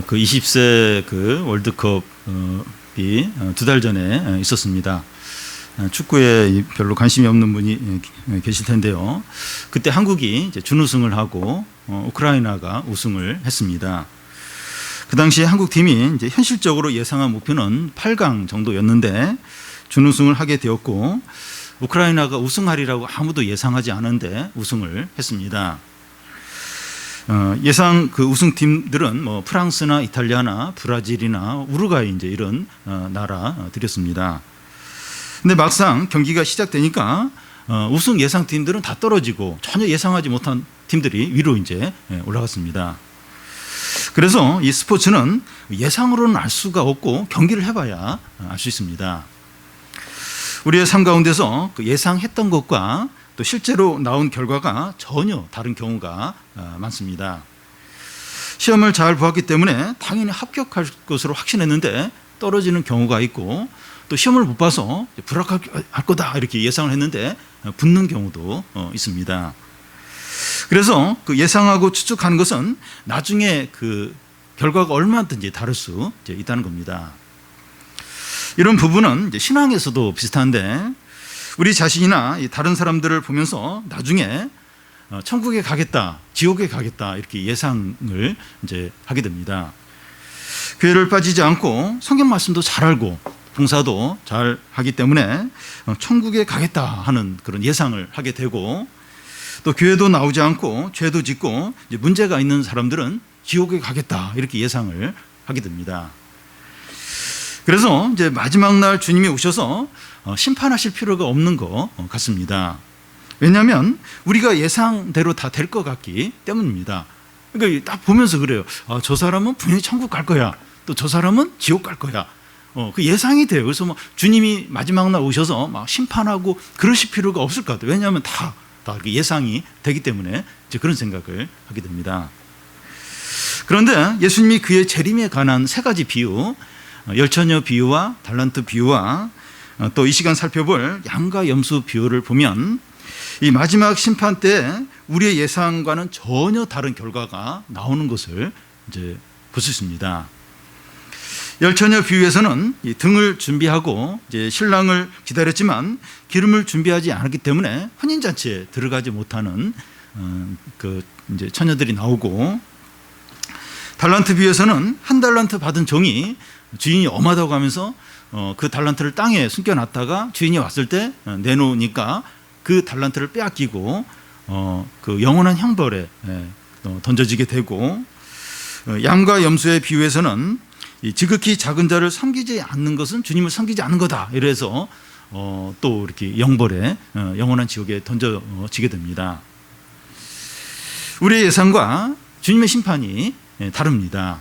그 20세 그 월드컵이 2달 전에 있었습니다. 축구에 별로 관심이 없는 분이 계실 텐데요. 그때 한국이 이제 준우승을 하고 우크라이나가 우승을 했습니다. 그 당시 한국 팀이 이제 현실적으로 예상한 목표는 8강 정도였는데 준우승을 하게 되었고, 우크라이나가 우승하리라고 아무도 예상하지 않은데 우승을 했습니다. 예상 그 우승팀들은 뭐 프랑스나 이탈리아나 브라질이나 우루과이 이제 이런 나라들이었습니다. 근데 막상 경기가 시작되니까 우승 예상 팀들은 다 떨어지고 전혀 예상하지 못한 팀들이 위로 이제 올라갔습니다. 그래서 이 스포츠는 예상으로는 알 수가 없고 경기를 해봐야 알 수 있습니다. 우리의 삶 가운데서 그 예상했던 것과 또 실제로 나온 결과가 전혀 다른 경우가 많습니다. 시험을 잘 보았기 때문에 당연히 합격할 것으로 확신했는데 떨어지는 경우가 있고, 또 시험을 못 봐서 불합격할 거다 이렇게 예상을 했는데 붙는 경우도 있습니다. 그래서 그 예상하고 추측하는 것은 나중에 그 결과가 얼마든지 다를 수 있다는 겁니다. 이런 부분은 이제 신앙에서도 비슷한데, 우리 자신이나 다른 사람들을 보면서 나중에 천국에 가겠다, 지옥에 가겠다 이렇게 예상을 이제 하게 됩니다. 교회를 빠지지 않고 성경 말씀도 잘 알고 봉사도 잘 하기 때문에 천국에 가겠다 하는 그런 예상을 하게 되고, 또 교회도 나오지 않고 죄도 짓고 이제 문제가 있는 사람들은 지옥에 가겠다 이렇게 예상을 하게 됩니다. 그래서 이제 마지막 날 주님이 오셔서 심판하실 필요가 없는 것 같습니다. 왜냐하면 우리가 예상대로 다 될 것 같기 때문입니다. 그러니까 딱 보면서 그래요. 저 사람은 분명히 천국 갈 거야. 또 저 사람은 지옥 갈 거야. 그 예상이 돼요. 그래서 뭐 주님이 마지막 날 오셔서 막 심판하고 그러실 필요가 없을 것 같아요. 왜냐하면 다 예상이 되기 때문에 이제 그런 생각을 하게 됩니다. 그런데 예수님이 그의 재림에 관한 세 가지 비유, 열처녀 비유와 달란트 비유와 또 이 시간 살펴볼 양과 염소 비유를 보면 이 마지막 심판 때 우리의 예상과는 전혀 다른 결과가 나오는 것을 이제 볼 수 있습니다. 열처녀 비유에서는 이 등을 준비하고 이제 신랑을 기다렸지만 기름을 준비하지 않았기 때문에 혼인잔치에 들어가지 못하는 그 이제 처녀들이 나오고, 달란트 비유에서는 한 달란트 받은 종이 주인이 엄하다고 하면서 그 달란트를 땅에 숨겨놨다가 주인이 왔을 때 내놓으니까 그 달란트를 빼앗기고 그 영원한 형벌에 던져지게 되고, 양과 염소의 비유에서는 이 지극히 작은 자를 섬기지 않는 것은 주님을 섬기지 않는 거다 이래서 또 이렇게 영벌에 영원한 지옥에 던져지게 됩니다. 우리의 예상과 주님의 심판이 다릅니다.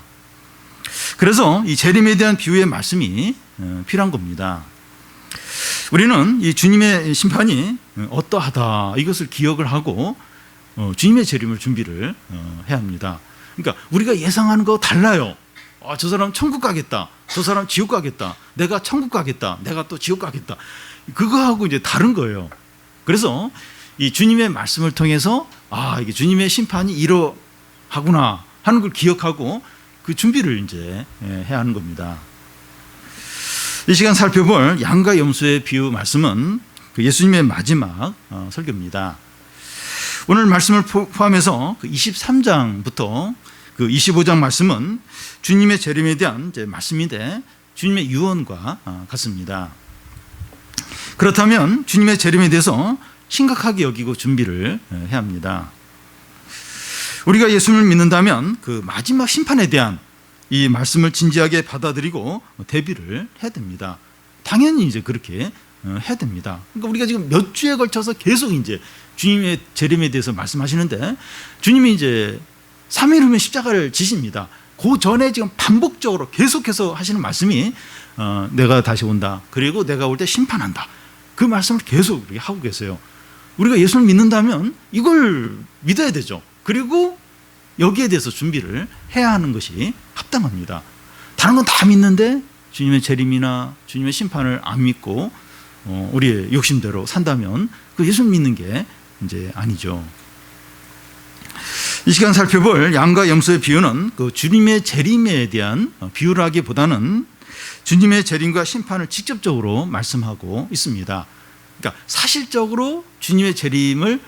그래서 이 재림에 대한 비유의 말씀이 필요한 겁니다. 우리는 이 주님의 심판이 어떠하다 이것을 기억을 하고 주님의 재림을 준비를 해야 합니다. 그러니까 우리가 예상하는 거 달라요. 저 사람 천국 가겠다, 저 사람 지옥 가겠다, 내가 천국 가겠다, 내가 또 지옥 가겠다, 그거하고 이제 다른 거예요. 그래서 이 주님의 말씀을 통해서 이게 주님의 심판이 이러하구나 하는 걸 기억하고 그 준비를 이제 해야 하는 겁니다. 이 시간 살펴볼 양과 염소의 비유 말씀은 그 예수님의 마지막 설교입니다. 오늘 말씀을 포함해서 그 23장부터 그 25장 말씀은 주님의 재림에 대한 이제 말씀인데 주님의 유언과 같습니다. 그렇다면 주님의 재림에 대해서 심각하게 여기고 준비를 해야 합니다. 우리가 예수님을 믿는다면 그 마지막 심판에 대한 이 말씀을 진지하게 받아들이고 대비를 해야 됩니다. 당연히 이제 그렇게 해야 됩니다. 그러니까 우리가 지금 몇 주에 걸쳐서 계속 이제 주님의 재림에 대해서 말씀하시는데, 주님이 이제 3일 후면 십자가를 지십니다. 그 전에 지금 반복적으로 계속해서 하시는 말씀이 내가 다시 온다, 그리고 내가 올 때 심판한다, 그 말씀을 계속 이렇게 하고 계세요. 우리가 예수를 믿는다면 이걸 믿어야 되죠. 그리고 여기에 대해서 준비를 해야 하는 것이 합당합니다. 다른 건 다 믿는데 주님의 재림이나 주님의 심판을 안 믿고 우리의 욕심대로 산다면 그 예수 믿는 게 이제 아니죠. 이 시간 살펴볼 양과 염소의 비유는 그 주님의 재림에 대한 비유라기보다는 주님의 재림과 심판을 직접적으로 말씀하고 있습니다. 그러니까 사실적으로 주님의 재림을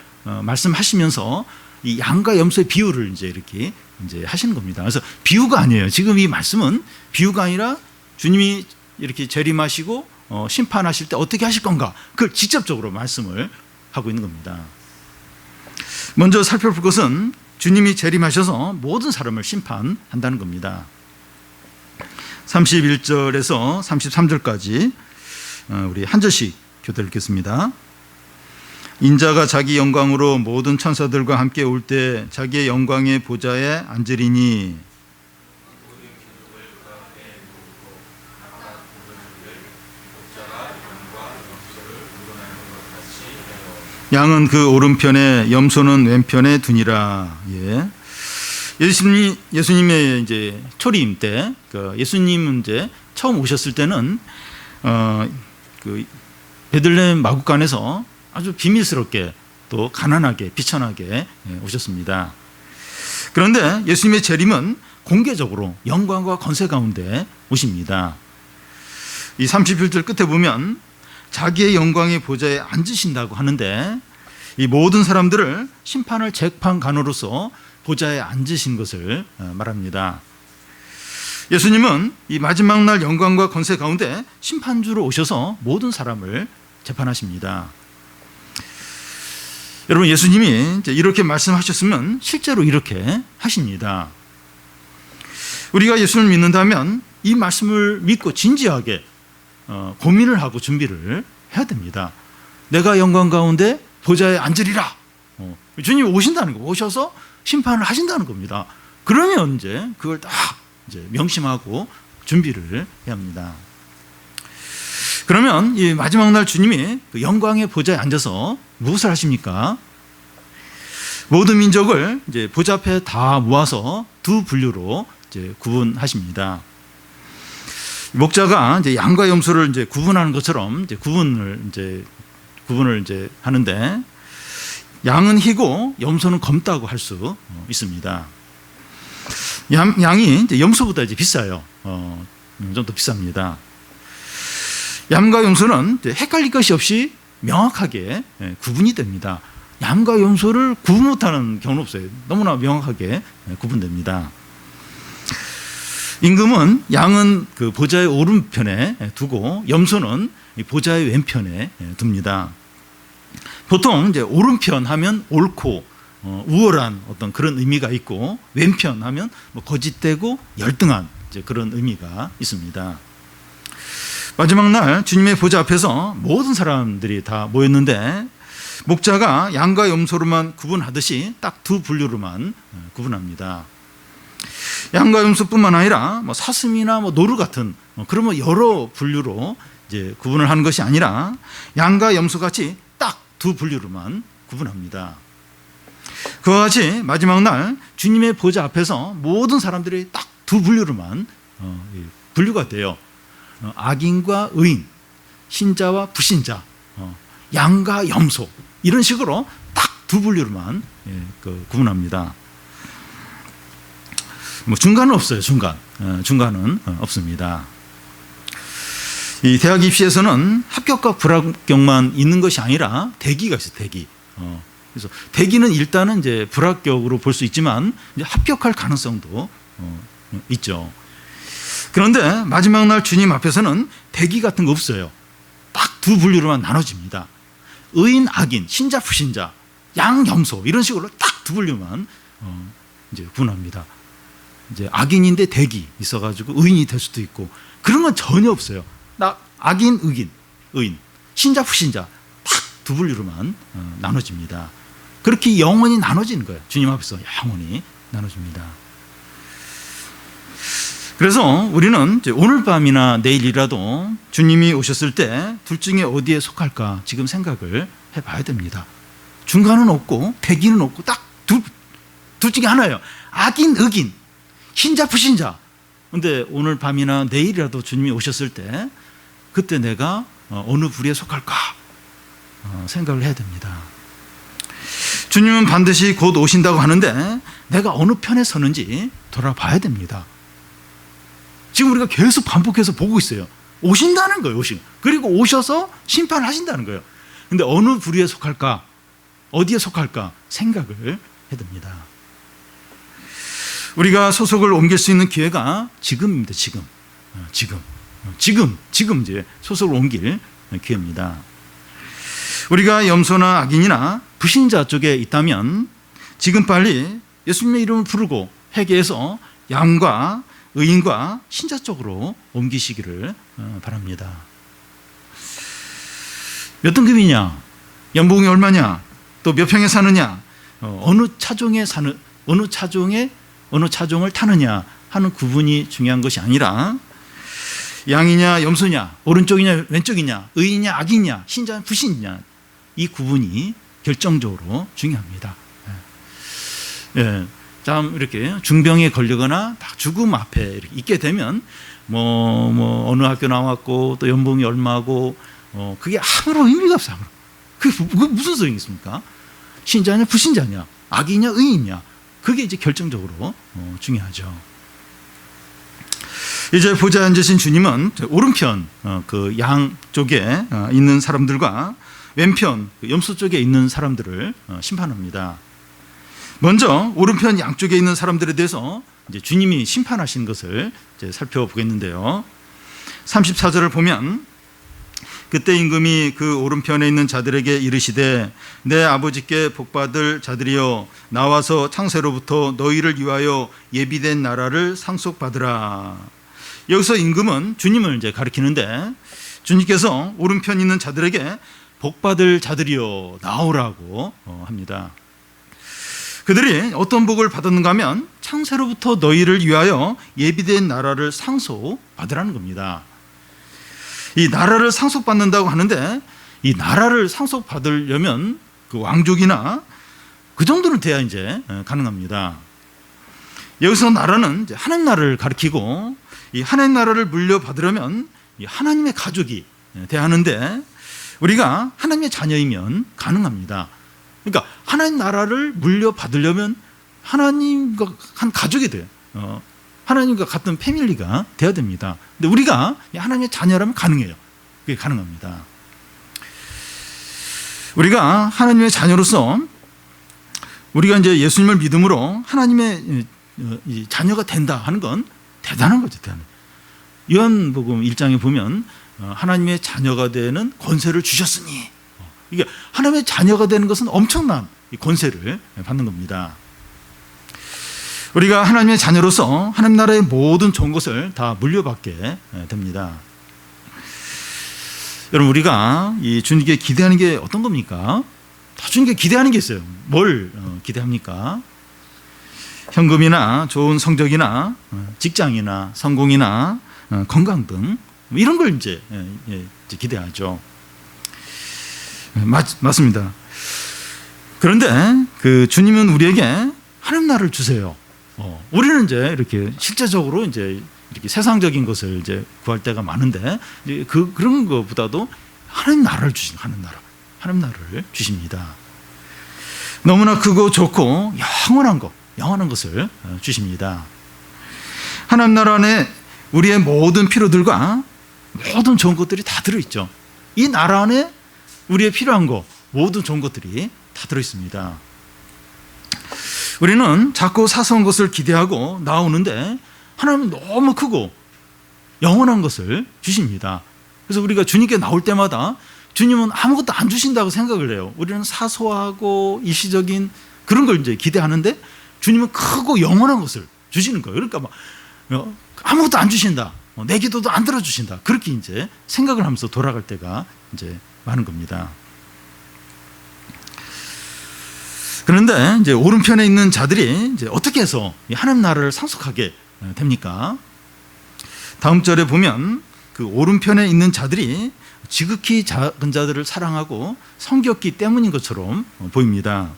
말씀하시면서 이 양과 염소의 비유를 이제 이렇게 이제 하시는 겁니다. 그래서 비유가 아니에요. 지금 이 말씀은 비유가 아니라 주님이 이렇게 재림하시고 심판하실 때 어떻게 하실 건가, 그걸 직접적으로 말씀을 하고 있는 겁니다. 먼저 살펴볼 것은 주님이 재림하셔서 모든 사람을 심판한다는 겁니다. 31절에서 33절까지 우리 한 절씩 교대 읽겠습니다. 인자가 자기 영광으로 모든 천사들과 함께 올 때 자기의 영광의 보좌에 앉으리니 양은 그 오른편에 염소는 왼편에 두니라. 예. 예수님의 이제 초림 때, 예수님은 이제 처음 오셨을 때는 그 베들레헴 마구간에서 아주 비밀스럽게 또 가난하게 비천하게 오셨습니다. 그런데 예수님의 재림은 공개적으로 영광과 권세 가운데 오십니다. 이 31절 끝에 보면 자기의 영광의 보좌에 앉으신다고 하는데 이 모든 사람들을 심판할 재판관으로서 보좌에 앉으신 것을 말합니다. 예수님은 이 마지막 날 영광과 권세 가운데 심판주로 오셔서 모든 사람을 재판하십니다. 여러분, 예수님이 이제 이렇게 말씀하셨으면 실제로 이렇게 하십니다. 우리가 예수를 믿는다면 이 말씀을 믿고 진지하게 고민을 하고 준비를 해야 됩니다. 내가 영광 가운데 보좌에 앉으리라. 주님이 오신다는 거, 오셔서 심판을 하신다는 겁니다. 그러면 이제 그걸 다 이제 명심하고 준비를 해야 합니다. 그러면 이 마지막 날 주님이 그 영광의 보좌에 앉아서 무엇을 하십니까? 모든 민족을 이제 보좌 앞에 다 모아서 두 분류로 이제 구분하십니다. 목자가 이제 양과 염소를 이제 구분하는 것처럼 이제 구분을 이제 하는데, 양은 희고 염소는 검다고 할 수 있습니다. 양이 이제 염소보다 이제 비싸요. 좀 더 비쌉니다. 양과 염소는 헷갈릴 것이 없이 명확하게 구분이 됩니다. 양과 염소를 구분 못하는 경우는 없어요. 너무나 명확하게 구분됩니다. 임금은 양은 그 보좌의 오른편에 두고 염소는 보좌의 왼편에 둡니다. 보통 이제 오른편 하면 옳고 우월한 어떤 그런 의미가 있고, 왼편 하면 뭐 거짓되고 열등한 이제 그런 의미가 있습니다. 마지막 날 주님의 보좌 앞에서 모든 사람들이 다 모였는데, 목자가 양과 염소로만 구분하듯이 딱 두 분류로만 구분합니다. 양과 염소뿐만 아니라 뭐 사슴이나 뭐 노루 같은 그런 뭐 여러 분류로 이제 구분을 하는 것이 아니라 양과 염소 같이 딱 두 분류로만 구분합니다. 그와 같이 마지막 날 주님의 보좌 앞에서 모든 사람들이 딱 두 분류로만 분류가 돼요. 악인과 의인, 신자와 불신자, 양과 염소, 이런 식으로 딱 두 분류로만 구분합니다. 뭐 중간은 없어요. 중간은 없습니다. 이 대학 입시에서는 합격과 불합격만 있는 것이 아니라 대기가 있어요. 대기. 그래서 대기는 일단은 이제 불합격으로 볼 수 있지만 이제 합격할 가능성도 있죠. 그런데 마지막 날 주님 앞에서는 대기 같은 거 없어요. 딱 두 분류로만 나눠집니다. 의인, 악인, 신자, 불신자, 양, 염소, 이런 식으로 딱 두 분류만 이제 구분합니다. 이제 악인인데 대기 있어가지고 의인이 될 수도 있고, 그런 건 전혀 없어요. 나 악인, 의인, 신자, 불신자 딱 두 분류로만 나눠집니다. 그렇게 영원히 나눠지는 거예요. 주님 앞에서 영원히 나눠집니다. 그래서 우리는 이제 오늘 밤이나 내일이라도 주님이 오셨을 때 둘 중에 어디에 속할까 지금 생각을 해봐야 됩니다. 중간은 없고 대기는 없고 딱 둘 중에 하나예요. 악인, 의인, 신자, 불신자. 근데 오늘 밤이나 내일이라도 주님이 오셨을 때 그때 내가 어느 부류에 속할까 생각을 해야 됩니다. 주님은 반드시 곧 오신다고 하는데 내가 어느 편에 서는지 돌아봐야 됩니다. 지금 우리가 계속 반복해서 보고 있어요. 오신다는 거예요. 그리고 오셔서 심판하신다는 거예요. 근데 어느 부류에 속할까? 어디에 속할까? 생각을 해야 됩니다. 우리가 소속을 옮길 수 있는 기회가 지금입니다. 지금 이제 소속을 옮길 기회입니다. 우리가 염소나 악인이나 불신자 쪽에 있다면 지금 빨리 예수님의 이름을 부르고 회개해서 양과 의인과 신자 쪽으로 옮기시기를 바랍니다. 몇 등급이냐? 연봉이 얼마냐? 또 몇 평에 사느냐? 어느 차종을 타느냐 하는 구분이 중요한 것이 아니라 양이냐 염소냐, 오른쪽이냐 왼쪽이냐, 의인이냐 악인이냐, 신자냐 불신이냐, 이 구분이 결정적으로 중요합니다. 참 이렇게 중병에 걸리거나 죽음 앞에 이렇게 있게 되면 뭐 어느 학교 나왔고 또 연봉이 얼마고 그게 아무런 의미가 없어요. 그게 무슨 소용이 있습니까? 신자냐 불신자냐, 악이냐 의인이냐, 그게 이제 결정적으로 중요하죠. 이제 보좌에 앉으신 주님은 오른편 그 양쪽에 있는 사람들과 왼편 염소 쪽에 있는 사람들을 심판합니다. 먼저 오른편 양쪽에 있는 사람들에 대해서 이제 주님이 심판하신 것을 이제 살펴보겠는데요. 34절을 보면 그때 임금이 그 오른편에 있는 자들에게 이르시되 내 아버지께 복받을 자들이여 나와서 창세로부터 너희를 위하여 예비된 나라를 상속받으라. 여기서 임금은 주님을 이제 가리키는데 주님께서 오른편 있는 자들에게 복받을 자들이여 나오라고 합니다. 그들이 어떤 복을 받았는가 하면 창세로부터 너희를 위하여 예비된 나라를 상속받으라는 겁니다. 이 나라를 상속받는다고 하는데 이 나라를 상속받으려면 그 왕족이나 그 정도는 돼야 이제 가능합니다. 여기서 나라는 이제 하나님 나라를 가리키고 이 하나님 나라를 물려받으려면 이 하나님의 가족이 돼야 하는데 우리가 하나님의 자녀이면 가능합니다. 그러니까 하나님 나라를 물려받으려면 하나님과 한 가족이 돼요. 하나님과 같은 패밀리가 돼야 됩니다. 근데 우리가 하나님의 자녀라면 가능해요. 그게 가능합니다. 우리가 하나님의 자녀로서 우리가 이제 예수님을 믿음으로 하나님의 자녀가 된다 하는 건 대단한 거죠. 요한복음 1장에 보면 하나님의 자녀가 되는 권세를 주셨으니, 이게 하나님의 자녀가 되는 것은 엄청난 권세를 받는 겁니다. 우리가 하나님의 자녀로서 하나님 나라의 모든 좋은 것을 다 물려받게 됩니다. 여러분, 우리가 이 주님께 기대하는 게 어떤 겁니까? 다 주님께 기대하는 게 있어요. 뭘 기대합니까? 현금이나 좋은 성적이나 직장이나 성공이나 건강 등 이런 걸 이제 기대하죠. 맞습니다. 그런데 그 주님은 우리에게 하나님 나라를 주세요. 우리는 이제 이렇게 실제적으로 이제 이렇게 세상적인 것을 이제 구할 때가 많은데 이제 그런 것보다도 하나님 나라를 하나님 나라를 주십니다. 너무나 크고 좋고 영원한 것을 주십니다. 하나님 나라 안에 우리의 모든 필요들과 모든 좋은 것들이 다 들어있죠. 이 나라 안에 우리의 필요한 것, 모든 좋은 것들이 다 들어있습니다. 우리는 자꾸 사소한 것을 기대하고 나오는데 하나님은 너무 크고 영원한 것을 주십니다. 그래서 우리가 주님께 나올 때마다 주님은 아무것도 안 주신다고 생각을 해요. 우리는 사소하고 일시적인 그런 걸 이제 기대하는데 주님은 크고 영원한 것을 주시는 거예요. 그러니까 막 아무것도 안 주신다, 내 기도도 안 들어주신다, 그렇게 이제 생각을 하면서 돌아갈 때가 이제 많은 겁니다. 그런데 이제 오른편에 있는 자들이 이제 어떻게 해서 하나님 나라를 상속하게 됩니까? 다음 절에 보면 그 오른편에 있는 자들이 지극히 작은 자들을 사랑하고 섬겼기 때문인 것처럼 보입니다.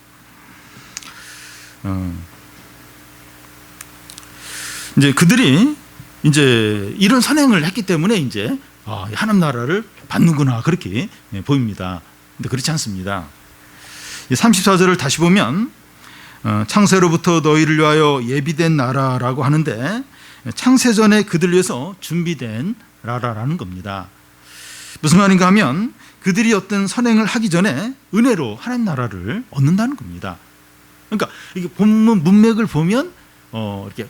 이제 그들이 이제 이런 선행을 했기 때문에 이제 하나님 나라를 받는구나, 그렇게 보입니다. 근데 그렇지 않습니다. 34절을 다시 보면 창세로부터 너희를 위하여 예비된 나라라고 하는데 창세전에 그들 위해서 준비된 나라라는 겁니다. 무슨 말인가 하면 그들이 어떤 선행을 하기 전에 은혜로 하나님 나라를 얻는다는 겁니다. 그러니까 이게 본문 문맥을 보면 이렇게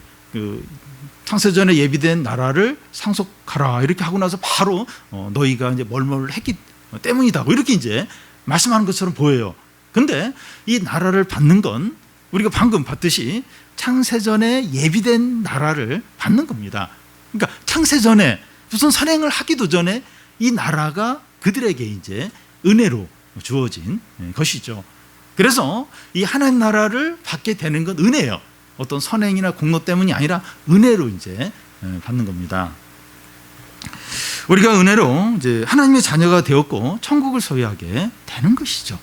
창세전에 예비된 나라를 상속하라 이렇게 하고 나서 바로 너희가 이제 뭘뭘 했기 때문이다 이렇게 이제 말씀하는 것처럼 보여요. 근데 이 나라를 받는 건 우리가 방금 봤듯이 창세전에 예비된 나라를 받는 겁니다. 그러니까 창세전에 무슨 선행을 하기도 전에 이 나라가 그들에게 이제 은혜로 주어진 것이죠. 그래서 이 하나님 나라를 받게 되는 건 은혜예요. 어떤 선행이나 공로 때문이 아니라 은혜로 이제 받는 겁니다. 우리가 은혜로 이제 하나님의 자녀가 되었고 천국을 소유하게 되는 것이죠.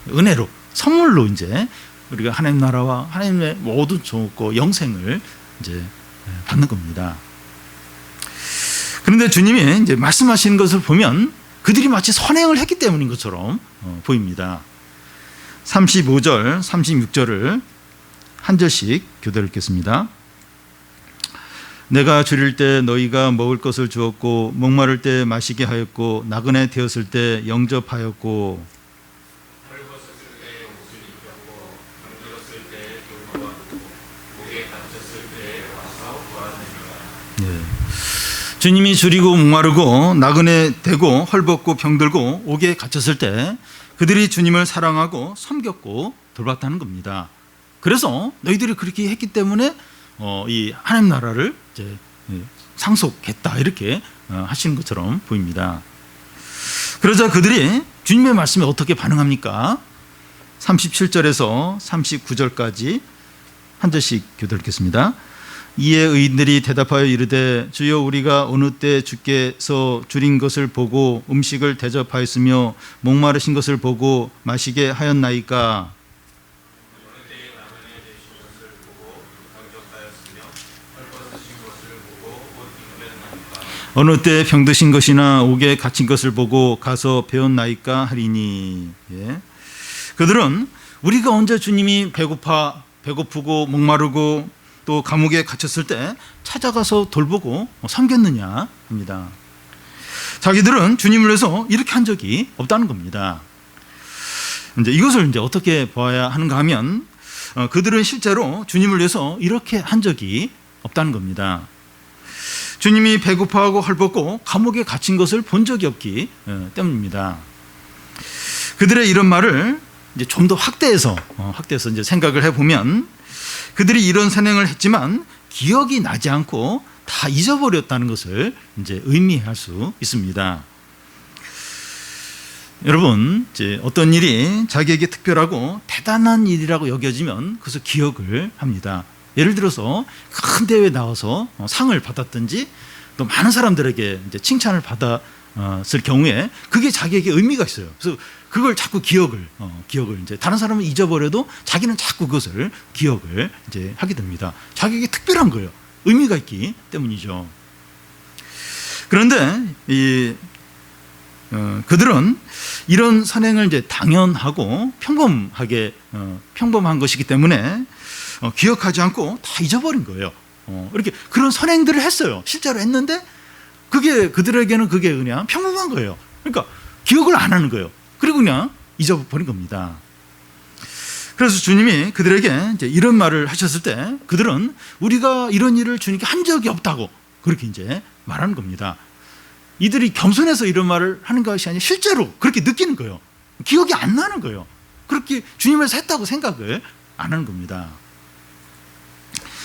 은혜로 선물로 이제 우리가 하나님 나라와 하나님의 모든 좋고 영생을 이제 받는 겁니다. 그런데 주님이 이제 말씀하시는 것을 보면 그들이 마치 선행을 했기 때문인 것처럼 보입니다. 35절, 36절을 한 절씩 교대로 읽겠습니다. 내가 줄일 때 너희가 먹을 것을 주었고 목마를 때 마시게 하였고 나그네 되었을 때 영접하였고 주님이 줄이고 목마르고 나그네 되고 헐벗고 병들고 옥에 갇혔을 때 그들이 주님을 사랑하고 섬겼고 돌봤다는 겁니다. 그래서 너희들이 그렇게 했기 때문에 이 하나님 나라를 이제 상속했다 이렇게 하시는 것처럼 보입니다. 그러자 그들이 주님의 말씀에 어떻게 반응합니까? 37절에서 39절까지 한 절씩 교대 읽겠습니다. 이에 의인들이 대답하여 이르되 주여 우리가 어느 때 주께서 줄인 것을 보고 음식을 대접하였으며 목마르신 것을 보고 마시게 하였나이까? 어느 때 병드신 것이나 옥에 갇힌 것을 보고 가서 배웠나이까 하리니. 그들은 우리가 언제 주님이 배고프고 목마르고 또 감옥에 갇혔을 때 찾아가서 돌보고 섬겼느냐 합니다. 자기들은 주님을 위해서 이렇게 한 적이 없다는 겁니다. 이제 이것을 이제 어떻게 봐야 하는가 하면 그들은 실제로 주님을 위해서 이렇게 한 적이 없다는 겁니다. 주님이 배고파하고 헐벗고 감옥에 갇힌 것을 본 적이 없기 때문입니다. 그들의 이런 말을 이제 좀 더 확대해서 이제 생각을 해보면 그들이 이런 선행을 했지만 기억이 나지 않고 다 잊어버렸다는 것을 이제 의미할 수 있습니다. 여러분, 이제 어떤 일이 자기에게 특별하고 대단한 일이라고 여겨지면 그것을 기억을 합니다. 예를 들어서 큰 대회에 나와서 상을 받았든지 또 많은 사람들에게 이제 칭찬을 받았을 경우에 그게 자기에게 의미가 있어요. 그래서 그걸 자꾸 기억을 이제 다른 사람은 잊어버려도 자기는 자꾸 그것을 기억을 이제 하게 됩니다. 자기에게 특별한 거예요. 의미가 있기 때문이죠. 그런데 그들은 이런 선행을 이제 당연하고 평범한 것이기 때문에 기억하지 않고 다 잊어버린 거예요. 이렇게 그런 선행들을 했어요. 실제로 했는데 그게 그들에게는 그게 그냥 평범한 거예요. 그러니까 기억을 안 하는 거예요. 그리고 그냥 잊어버린 겁니다. 그래서 주님이 그들에게 이제 이런 말을 하셨을 때 그들은 우리가 이런 일을 주님께 한 적이 없다고 그렇게 이제 말하는 겁니다. 이들이 겸손해서 이런 말을 하는 것이 아니라 실제로 그렇게 느끼는 거예요. 기억이 안 나는 거예요. 그렇게 주님에서 했다고 생각을 안 하는 겁니다.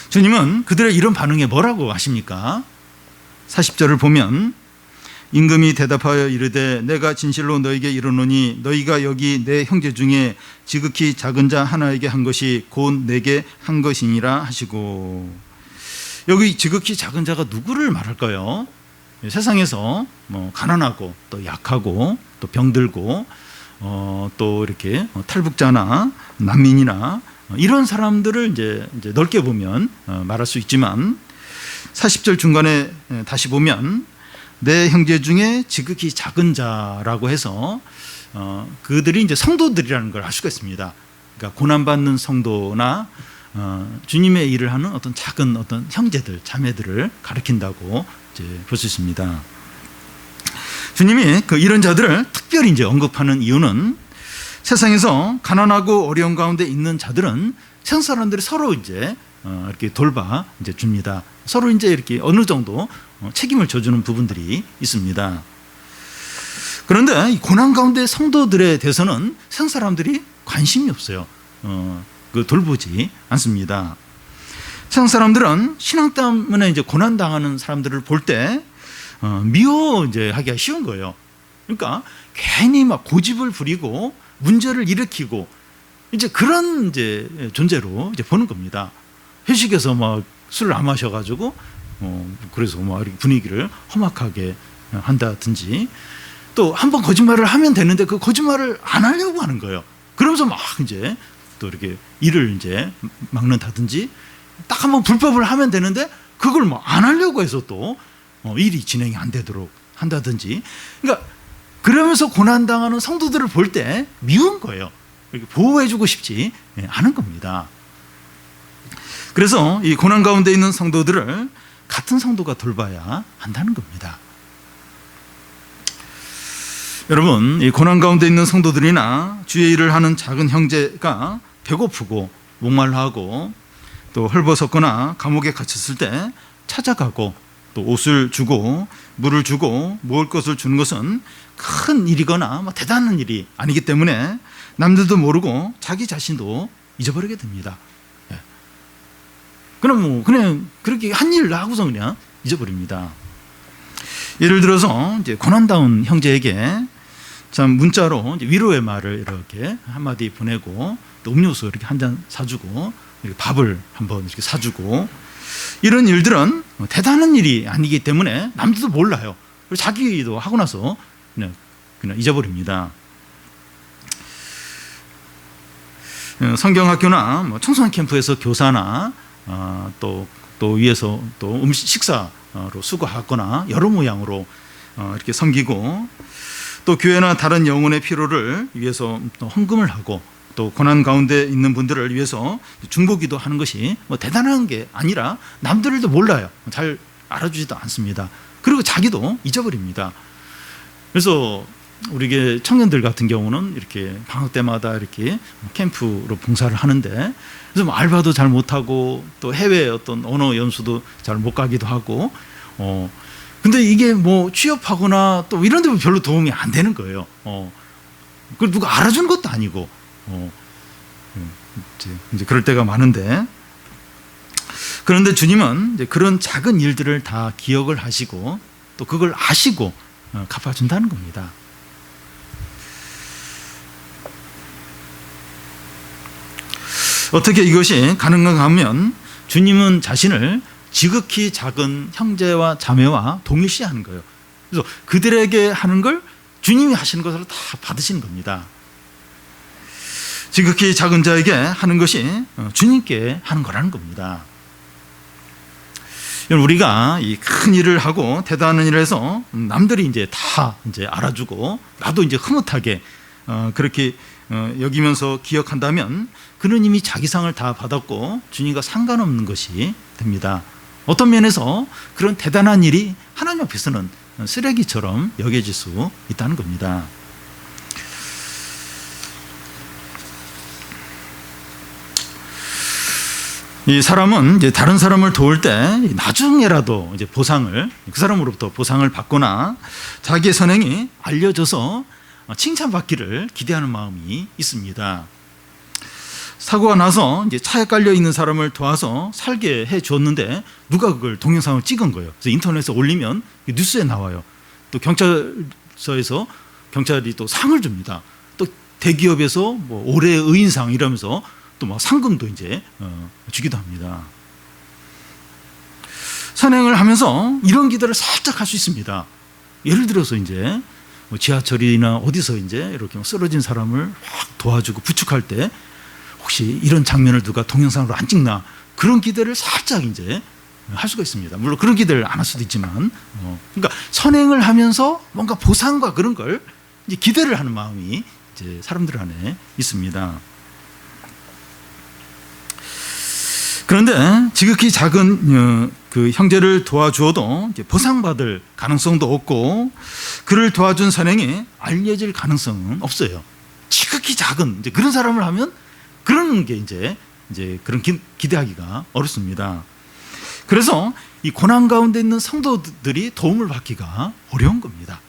주님은 그들의 이런 반응에 뭐라고 하십니까? 40절을 보면 임금이 대답하여 이르되 내가 진실로 너에게 이르노니 너희가 여기 내 형제 중에 지극히 작은 자 하나에게 한 것이 곧 내게 한 것이니라 하시고, 여기 지극히 작은 자가 누구를 말할까요? 세상에서 가난하고 또 약하고 또 병들고 또 이렇게 탈북자나 난민이나 이런 사람들을 이제 넓게 보면 말할 수 있지만 40절 중간에 다시 보면 내 형제 중에 지극히 작은 자라고 해서 그들이 이제 성도들이라는 걸 알 수가 있습니다. 그러니까 고난받는 성도나 주님의 일을 하는 어떤 작은 어떤 형제들, 자매들을 가리킨다고 이제 볼 수 있습니다. 주님이 이런 자들을 특별히 이제 언급하는 이유는 세상에서 가난하고 어려운 가운데 있는 자들은 세상 사람들이 서로 이제 이렇게 돌봐 이제 줍니다. 서로 이제 이렇게 어느 정도 책임을 져주는 부분들이 있습니다. 그런데 이 고난 가운데 성도들에 대해서는 세상 사람들이 관심이 없어요. 돌보지 않습니다. 세상 사람들은 신앙 때문에 이제 고난 당하는 사람들을 볼 때 미워 이제 하기가 쉬운 거예요. 그러니까 괜히 막 고집을 부리고 문제를 일으키고 이제 그런 이제 존재로 이제 보는 겁니다. 회식에서 막 술을 안 마셔가지고 그래서 막 이렇게 분위기를 험악하게 한다든지 또 한 번 거짓말을 하면 되는데 그 거짓말을 안 하려고 하는 거예요. 그러면서 막 이제 또 이렇게 일을 이제 막는다든지 딱 한 번 불법을 하면 되는데 그걸 뭐 안 하려고 해서 또 일이 진행이 안 되도록 한다든지 그러니까 그러면서 고난당하는 성도들을 볼 때 미운 거예요. 이렇게 보호해주고 싶지 않은 겁니다. 그래서 이 고난 가운데 있는 성도들을 같은 성도가 돌봐야 한다는 겁니다. 여러분, 이 고난 가운데 있는 성도들이나 주의 일을 하는 작은 형제가 배고프고 목말라하고 또 헐벗었거나 감옥에 갇혔을 때 찾아가고 또 옷을 주고 물을 주고 먹을 것을 주는 것은 큰 일이거나 뭐 대단한 일이 아니기 때문에 남들도 모르고 자기 자신도 잊어버리게 됩니다. 그럼 그냥 그렇게 한 일을 하고서 그냥 잊어버립니다. 예를 들어서 이제 고난다운 형제에게 참 문자로 이제 위로의 말을 이렇게 한마디 보내고 또 음료수 이렇게 한 잔 사주고 이렇게 밥을 한번 이렇게 사주고 이런 일들은 대단한 일이 아니기 때문에 남들도 몰라요. 그리고 자기도 하고 나서 그냥 잊어버립니다. 성경학교나 뭐 청소년 캠프에서 교사나 또 위에서 또 식사로 수고하거나 여러 모양으로 이렇게 섬기고 또 교회나 다른 영혼의 필요를 위해서 또 헌금을 하고 또 고난 가운데 있는 분들을 위해서 중보기도 하는 것이 뭐 대단한 게 아니라 남들도 몰라요. 잘 알아주지도 않습니다. 그리고 자기도 잊어버립니다. 그래서 우리 청년들 같은 경우는 이렇게 방학 때마다 이렇게 캠프로 봉사를 하는데 그래서 뭐 알바도 잘 못하고 또 해외 어떤 언어 연수도 잘 못 가기도 하고 근데 이게 뭐 취업하거나 또 이런 데 별로 도움이 안 되는 거예요. 그걸 누가 알아주는 것도 아니고 이제 그럴 때가 많은데 그런데 주님은 이제 그런 작은 일들을 다 기억을 하시고 또 그걸 아시고 갚아준다는 겁니다. 어떻게 이것이 가능한가 하면 주님은 자신을 지극히 작은 형제와 자매와 동일시하는 거예요. 그래서 그들에게 하는 걸 주님이 하시는 것으로 다 받으시는 겁니다. 지극히 작은 자에게 하는 것이 주님께 하는 거라는 겁니다. 우리가 이 큰 일을 하고 대단한 일을 해서 남들이 이제 다 이제 알아주고 나도 이제 흐뭇하게 그렇게 여기면서 기억한다면 그는 이미 자기 상을 다 받았고 주님과 상관없는 것이 됩니다. 어떤 면에서 그런 대단한 일이 하나님 앞에서는 쓰레기처럼 여겨질 수 있다는 겁니다. 이 사람은 이제 다른 사람을 도울 때 나중에라도 이제 보상을 그 사람으로부터 보상을 받거나 자기의 선행이 알려져서 칭찬받기를 기대하는 마음이 있습니다. 사고가 나서 이제 차에 깔려 있는 사람을 도와서 살게 해 주었는데 누가 그걸 동영상을 찍은 거예요. 그래서 인터넷에 올리면 뉴스에 나와요. 또 경찰서에서 경찰이 또 상을 줍니다. 또 대기업에서 뭐 올해의 의인상 이러면서 또 막 상금도 이제 주기도 합니다. 선행을 하면서 이런 기대를 살짝 할 수 있습니다. 예를 들어서 이제 뭐 지하철이나 어디서 이제 이렇게 쓰러진 사람을 확 도와주고 부축할 때 혹시 이런 장면을 누가 동영상으로 안 찍나 그런 기대를 살짝 이제 할 수가 있습니다. 물론 그런 기대를 안 할 수도 있지만 그러니까 선행을 하면서 뭔가 보상과 그런 걸 이제 기대를 하는 마음이 이제 사람들 안에 있습니다. 그런데 지극히 작은 그 형제를 도와주어도 이제 보상받을 가능성도 없고 그를 도와준 선행이 알려질 가능성은 없어요. 지극히 작은 이제 그런 사람을 하면 그런 게 이제 그런 기대하기가 어렵습니다. 그래서 이 고난 가운데 있는 성도들이 도움을 받기가 어려운 겁니다.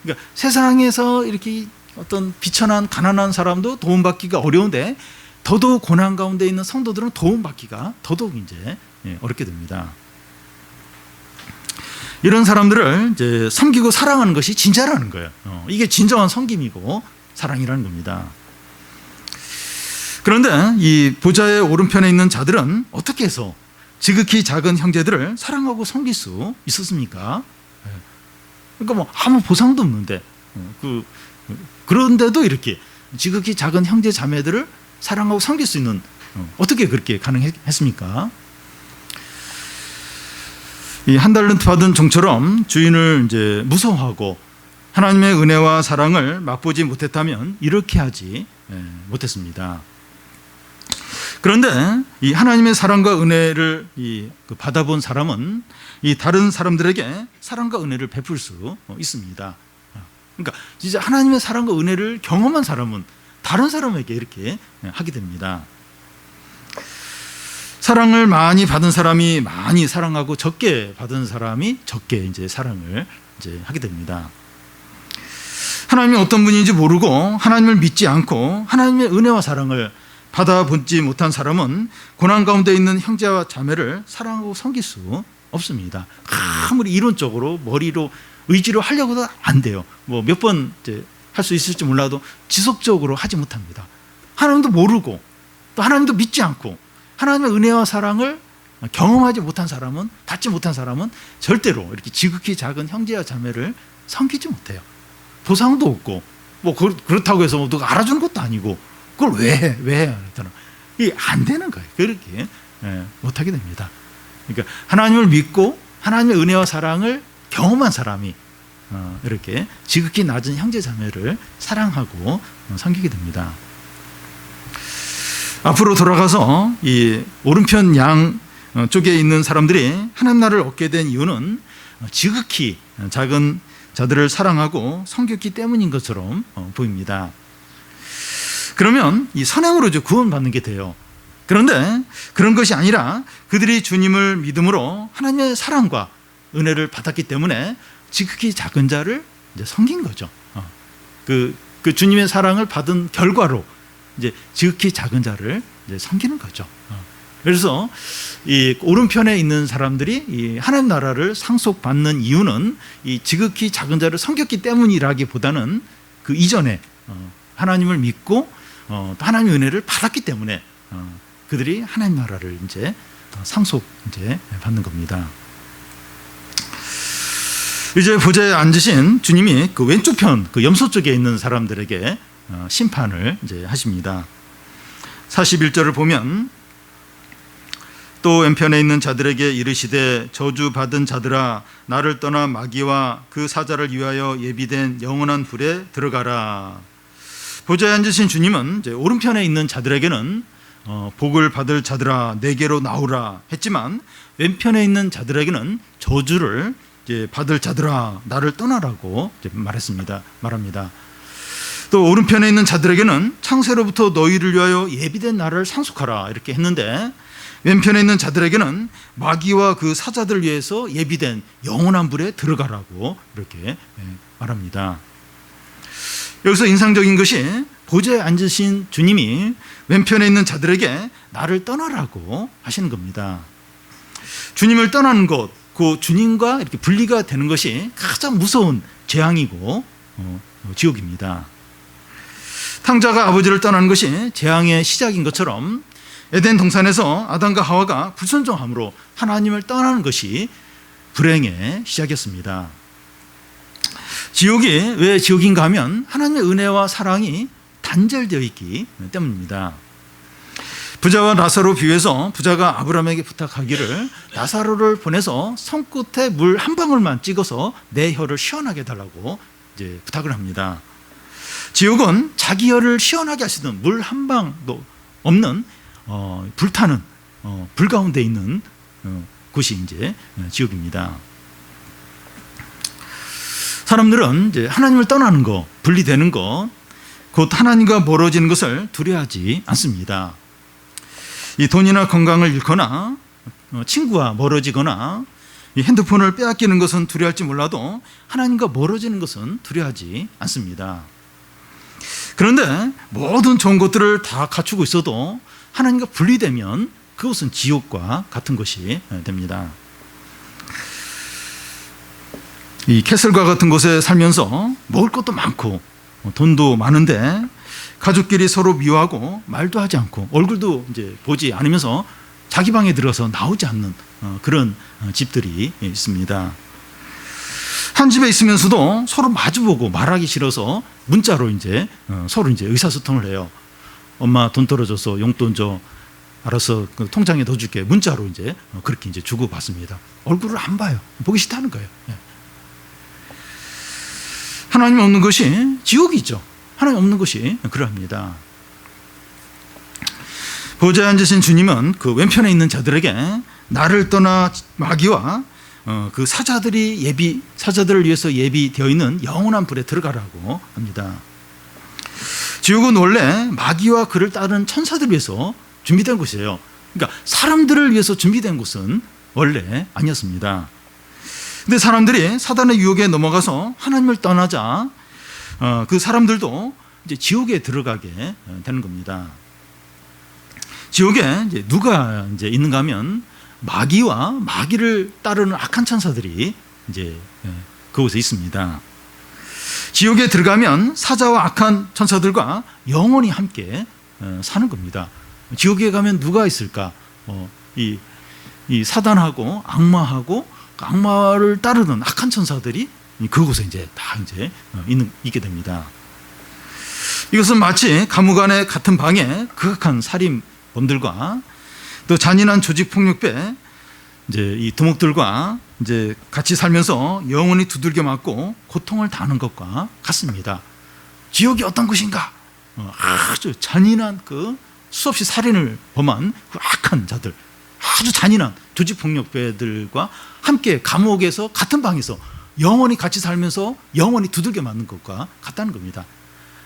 그러니까 세상에서 이렇게 어떤 비천한 가난한 사람도 도움받기가 어려운데 더더욱 고난 가운데 있는 성도들은 도움받기가 더더욱 이제 어렵게 됩니다. 이런 사람들을 이제 섬기고 사랑하는 것이 진짜라는 거예요. 이게 진정한 섬김이고 사랑이라는 겁니다. 그런데 이 보좌의 오른편에 있는 자들은 어떻게 해서 지극히 작은 형제들을 사랑하고 섬길 수 있었습니까? 그러니까 뭐 아무 보상도 없는데 그런데도 이렇게 지극히 작은 형제 자매들을 사랑하고 섬길 수 있는 어떻게 그렇게 가능했습니까? 이 한 달란트 받은 종처럼 주인을 이제 무서워하고 하나님의 은혜와 사랑을 맛보지 못했다면 이렇게 하지 못했습니다. 그런데 이 하나님의 사랑과 은혜를 받아본 사람은 이 다른 사람들에게 사랑과 은혜를 베풀 수 있습니다. 그러니까 진짜 하나님의 사랑과 은혜를 경험한 사람은 다른 사람에게 이렇게 하게 됩니다. 사랑을 많이 받은 사람이 많이 사랑하고 적게 받은 사람이 적게 이제 사랑을 이제 하게 됩니다. 하나님이 어떤 분인지 모르고 하나님을 믿지 않고 하나님의 은혜와 사랑을 받아보지 못한 사람은 고난 가운데 있는 형제와 자매를 사랑하고 섬길 수 없습니다. 아무리 이론적으로 머리로 의지로 하려고도 안 돼요. 뭐 몇 번 할 수 있을지 몰라도 지속적으로 하지 못합니다. 하나님도 모르고 또 하나님도 믿지 않고 하나님의 은혜와 사랑을 경험하지 못한 사람은, 받지 못한 사람은 절대로 이렇게 지극히 작은 형제와 자매를 섬기지 못해요. 보상도 없고 뭐 그렇다고 해서 누가 알아주는 것도 아니고 그걸 왜 해야 했더라. 이게 안 되는 거예요. 그렇게 못하게 됩니다. 그러니까 하나님을 믿고 하나님의 은혜와 사랑을 경험한 사람이 이렇게 지극히 낮은 형제 자매를 사랑하고 섬기게 됩니다. 앞으로 돌아가서 이 오른편 양 쪽에 있는 사람들이 하나님 나라를 얻게 된 이유는 지극히 작은 자들을 사랑하고 섬겼기 때문인 것처럼 보입니다. 그러면 이 선행으로 구원받는 게 돼요. 그런데 그런 것이 아니라 그들이 주님을 믿음으로 하나님의 사랑과 은혜를 받았기 때문에 지극히 작은 자를 이제 섬긴 거죠. 그 주님의 사랑을 받은 결과로 이제 지극히 작은 자를 이제 섬기는 거죠. 그래서 이 오른편에 있는 사람들이 이 하나님 나라를 상속받는 이유는 이 지극히 작은 자를 섬겼기 때문이라기보다는 그 이전에 하나님을 믿고 또 하나님의 은혜를 받았기 때문에 그들이 하나님 나라를 이제 상속 이제 받는 겁니다. 이제 보좌에 앉으신 주님이 그 왼쪽 편, 그 염소 쪽에 있는 사람들에게 심판을 이제 하십니다. 41절을 보면 또 왼편에 있는 자들에게 이르시되 저주받은 자들아 나를 떠나 마귀와 그 사자를 위하여 예비된 영원한 불에 들어가라. 보좌에 앉으신 주님은 이제 오른편에 있는 자들에게는 복을 받을 자들아 내게로 나오라 했지만 왼편에 있는 자들에게는 저주를 이제 받을 자들아 나를 떠나라고 이제 말합니다. 또 오른편에 있는 자들에게는 창세로부터 너희를 위하여 예비된 나라를 상속하라 이렇게 했는데 왼편에 있는 자들에게는 마귀와 그 사자들을 위해서 예비된 영원한 불에 들어가라고 이렇게 말합니다. 여기서 인상적인 것이 보좌에 앉으신 주님이 왼편에 있는 자들에게 나를 떠나라고 하시는 겁니다. 주님을 떠나는 것, 그 주님과 이렇게 분리가 되는 것이 가장 무서운 재앙이고 지옥입니다. 탕자가 아버지를 떠나는 것이 재앙의 시작인 것처럼 에덴 동산에서 아담과 하와가 불순종함으로 하나님을 떠나는 것이 불행의 시작이었습니다. 지옥이 왜 지옥인가 하면 하나님의 은혜와 사랑이 단절되어 있기 때문입니다. 부자와 나사로 비유해서 부자가 아브라함에게 부탁하기를 나사로를 보내서 손끝에 물 한 방울만 찍어서 내 혀를 시원하게 해달라고 이제 부탁을 합니다. 지옥은 자기 혀를 시원하게 하시던 물 한 방도 없는 불타는 불 가운데 있는 곳이 이제 지옥입니다. 사람들은 이제 하나님을 떠나는 것, 분리되는 것, 곧 하나님과 멀어지는 것을 두려워하지 않습니다. 이 돈이나 건강을 잃거나 친구와 멀어지거나 이 핸드폰을 빼앗기는 것은 두려워할지 몰라도 하나님과 멀어지는 것은 두려워하지 않습니다. 그런데 모든 좋은 것들을 다 갖추고 있어도 하나님과 분리되면 그것은 지옥과 같은 것이 됩니다. 이 캐슬과 같은 곳에 살면서 먹을 것도 많고 돈도 많은데 가족끼리 서로 미워하고 말도 하지 않고 얼굴도 이제 보지 않으면서 자기 방에 들어서 나오지 않는 그런 집들이 있습니다. 한 집에 있으면서도 서로 마주보고 말하기 싫어서 문자로 이제 서로 이제 의사소통을 해요. 엄마 돈 떨어져서 용돈 줘. 알아서 그 통장에 넣어줄게. 문자로 이제 그렇게 이제 주고 받습니다. 얼굴을 안 봐요. 보기 싫다는 거예요. 하나님 없는 것이 지옥이죠. 하나님 없는 것이 그러합니다. 보좌에 앉으신 주님은 그 왼편에 있는 자들에게 나를 떠나 마귀와 그 사자들을 위해서 예비되어 있는 영원한 불에 들어가라고 합니다. 지옥은 원래 마귀와 그를 따르는 천사들을 위해서 준비된 곳이에요. 그러니까 사람들을 위해서 준비된 곳은 원래 아니었습니다. 근데 사람들이 사단의 유혹에 넘어가서 하나님을 떠나자 그 사람들도 이제 지옥에 들어가게 되는 겁니다. 지옥에 이제 누가 이제 있는가 하면 마귀와 마귀를 따르는 악한 천사들이 이제 그곳에 있습니다. 지옥에 들어가면 사자와 악한 천사들과 영원히 함께 사는 겁니다. 지옥에 가면 누가 있을까? 이 사단하고 악마하고 악마를 따르는 악한 천사들이 그곳에 이제 다 이제 있게 됩니다. 이것은 마치 감옥 안에 같은 방에 극악한 살인범들과 또 잔인한 조직폭력배 이제 이 두목들과 이제 같이 살면서 영원히 두들겨 맞고 고통을 당하는 것과 같습니다. 지옥이 어떤 곳인가? 아주 잔인한 그 수없이 살인을 범한 그 악한 자들, 아주 잔인한 조직폭력배들과 함께 감옥에서 같은 방에서 영원히 같이 살면서 영원히 두들겨 맞는 것과 같다는 겁니다.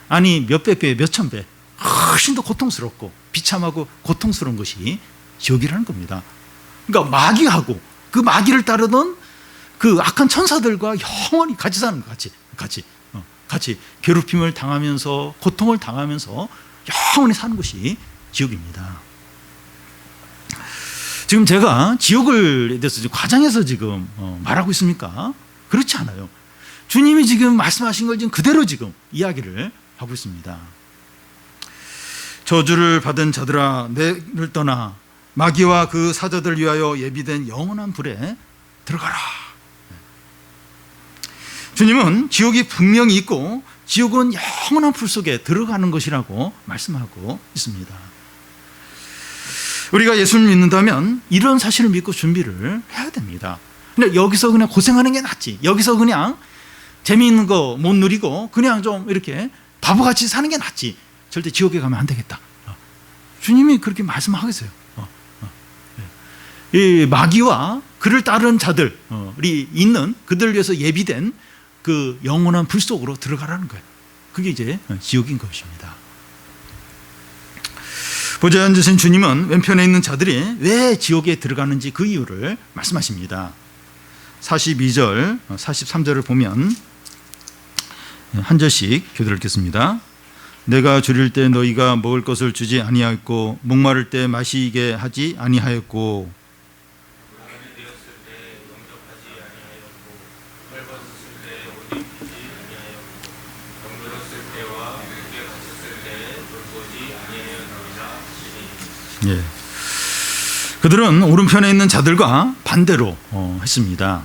아니 몇백 배, 몇천 배 훨씬 더 고통스럽고 비참하고 고통스러운 것이 지옥이라는 겁니다. 그러니까 마귀하고 그 마귀를 따르던 그 악한 천사들과 영원히 같이 사는 것 같이 괴롭힘을 당하면서 고통을 당하면서 영원히 사는 것이 지옥입니다. 지금 제가 지옥을 대해서 과장해서 지금 말하고 있습니까? 그렇지 않아요. 주님이 지금 말씀하신 걸 지금 그대로 지금 이야기를 하고 있습니다. 저주를 받은 자들아 내를 떠나 마귀와 그 사자들 위하여 예비된 영원한 불에 들어가라. 주님은 지옥이 분명히 있고 지옥은 영원한 불 속에 들어가는 것이라고 말씀하고 있습니다. 우리가 예수를 믿는다면 이런 사실을 믿고 준비를 해야 됩니다. 근데 여기서 그냥 고생하는 게 낫지. 여기서 그냥 재미있는 거 못 누리고 그냥 좀 이렇게 바보같이 사는 게 낫지. 절대 지옥에 가면 안 되겠다. 주님이 그렇게 말씀하겠어요. 이 마귀와 그를 따르는 자들이 있는 그들을 위해서 예비된 그 영원한 불 속으로 들어가라는 거예요. 그게 이제 지옥인 것입니다. 보좌에 앉으신 주님은 왼편에 있는 자들이 왜 지옥에 들어가는지 그 이유를 말씀하십니다. 42절, 43절을 보면 한 절씩 교대를 읽겠습니다. 내가 줄일 때 너희가 먹을 것을 주지 아니하였고 목마를 때 마시게 하지 아니하였고 예. 그들은 오른편에 있는 자들과 반대로 했습니다.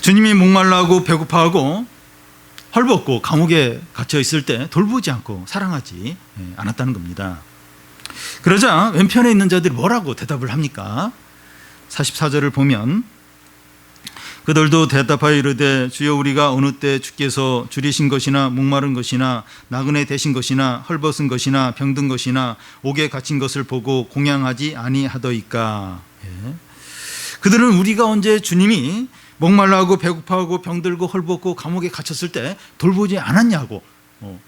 주님이 목말라하고 배고파하고 헐벗고 감옥에 갇혀 있을 때 돌보지 않고 사랑하지 않았다는 겁니다. 그러자 왼편에 있는 자들이 뭐라고 대답을 합니까? 44절을 보면 그들도 대답하여 이르되 주여 우리가 어느 때 주께서 줄이신 것이나 목마른 것이나 나그네 되신 것이나 헐벗은 것이나 병든 것이나 옥에 갇힌 것을 보고 공양하지 아니하더이까. 예. 그들은 우리가 언제 주님이 목말라하고 배고파하고 병들고 헐벗고 감옥에 갇혔을 때 돌보지 않았냐고,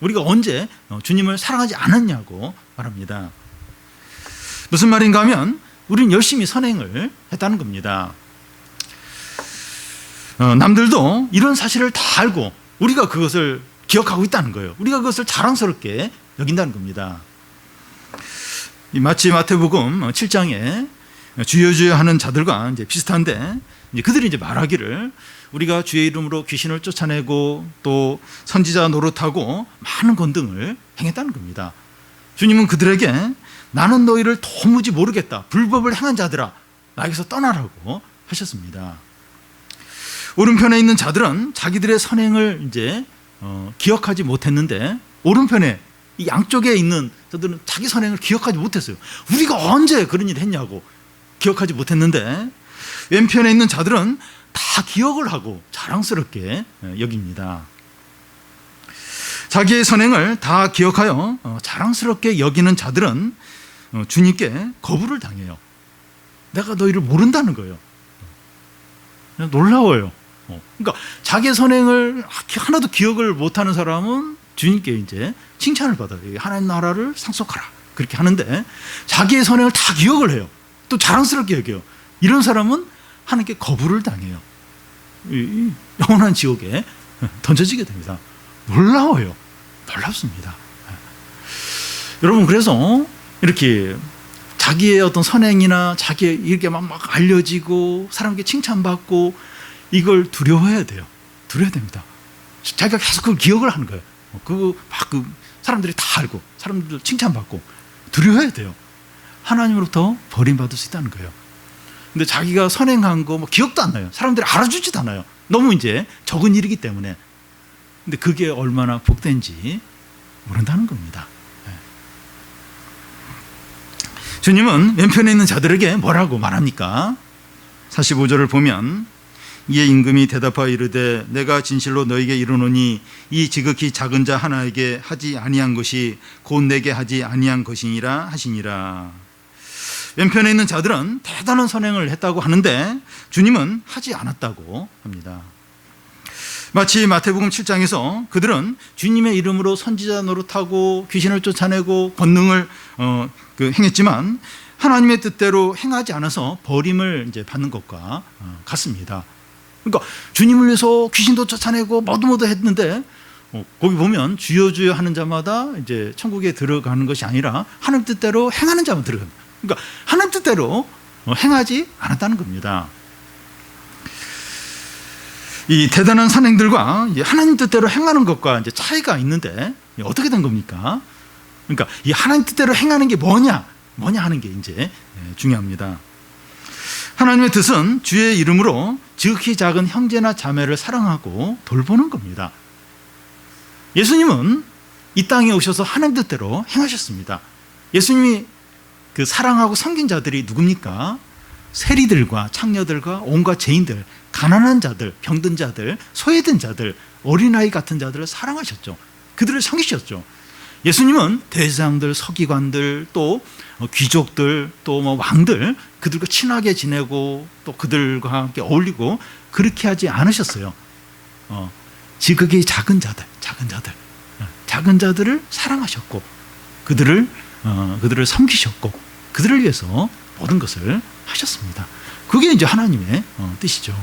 우리가 언제 주님을 사랑하지 않았냐고 말합니다. 무슨 말인가 하면 우리는 열심히 선행을 했다는 겁니다. 남들도 이런 사실을 다 알고 우리가 그것을 기억하고 있다는 거예요. 우리가 그것을 자랑스럽게 여긴다는 겁니다. 마치 마태복음 7장에 주여 주여 하는 자들과 이제 비슷한데, 이제 그들이 이제 말하기를 우리가 주의 이름으로 귀신을 쫓아내고 또 선지자 노릇하고 많은 권능을 행했다는 겁니다. 주님은 그들에게 나는 너희를 도무지 모르겠다, 불법을 행한 자들아 나에게서 떠나라고 하셨습니다. 오른편에 있는 자들은 자기들의 선행을 이제 기억하지 못했는데, 오른편에 이 양쪽에 있는 자들은 자기 선행을 기억하지 못했어요. 우리가 언제 그런 일을 했냐고 기억하지 못했는데, 왼편에 있는 자들은 다 기억을 하고 자랑스럽게 여깁니다. 자기의 선행을 다 기억하여 자랑스럽게 여기는 자들은 주님께 거부를 당해요. 내가 너희를 모른다는 거예요. 놀라워요. 그러니까 자기의 선행을 하나도 기억을 못하는 사람은 주님께 이제 칭찬을 받아요. 하나님 나라를 상속하라 그렇게 하는데, 자기의 선행을 다 기억을 해요. 또 자랑스럽게 여겨요. 이런 사람은 하나님께 거부를 당해요. 영원한 지옥에 던져지게 됩니다. 놀라워요. 놀랍습니다. 여러분, 그래서 이렇게 자기의 어떤 선행이나 자기의 이렇게 막 알려지고 사람에게 칭찬받고 이걸 두려워해야 돼요. 두려워야 됩니다. 자기가 계속 그걸 기억을 하는 거예요. 그 사람들이 다 알고 사람들 칭찬받고 두려워해야 돼요. 하나님으로부터 버림받을 수 있다는 거예요. 근데 자기가 선행한 거 기억도 안 나요. 사람들이 알아주지도 않아요. 너무 이제 적은 일이기 때문에. 근데 그게 얼마나 복된지 모른다는 겁니다. 주님은 왼편에 있는 자들에게 뭐라고 말합니까? 45절을 보면 이에 임금이 대답하여 이르되 내가 진실로 너에게 이르노니 이 지극히 작은 자 하나에게 하지 아니한 것이 곧 내게 하지 아니한 것이니라 하시니라. 왼편에 있는 자들은 대단한 선행을 했다고 하는데 주님은 하지 않았다고 합니다. 마치 마태복음 7장에서 그들은 주님의 이름으로 선지자 노릇하고 귀신을 쫓아내고 권능을 행했지만 하나님의 뜻대로 행하지 않아서 버림을 이제 받는 것과 같습니다. 그러니까 주님을 위해서 귀신도 쫓아내고 뭐도 했는데 거기 보면 주여 주여 하는 자마다 이제 천국에 들어가는 것이 아니라 하나님 뜻대로 행하는 자만 들어갑니다. 그러니까 하나님 뜻대로 행하지 않았다는 겁니다. 이 대단한 선행들과 하나님 뜻대로 행하는 것과 이제 차이가 있는데 어떻게 된 겁니까? 그러니까 이 하나님 뜻대로 행하는 게 뭐냐 하는 게 이제 중요합니다. 하나님의 뜻은 주의 이름으로 지극히 작은 형제나 자매를 사랑하고 돌보는 겁니다. 예수님은 이 땅에 오셔서 하나님 뜻대로 행하셨습니다. 예수님이 그 사랑하고 섬긴 자들이 누굽니까? 세리들과 창녀들과 온갖 죄인들, 가난한 자들, 병든 자들, 소외된 자들, 어린아이 같은 자들을 사랑하셨죠. 그들을 섬기셨죠. 예수님은 대제사장들, 서기관들, 또 귀족들, 또 왕들, 그들과 친하게 지내고 또 그들과 함께 어울리고 그렇게 하지 않으셨어요. 지극히 작은 자들을 사랑하셨고 그들을 섬기셨고 그들을 위해서 모든 것을 하셨습니다. 그게 이제 하나님의 뜻이죠.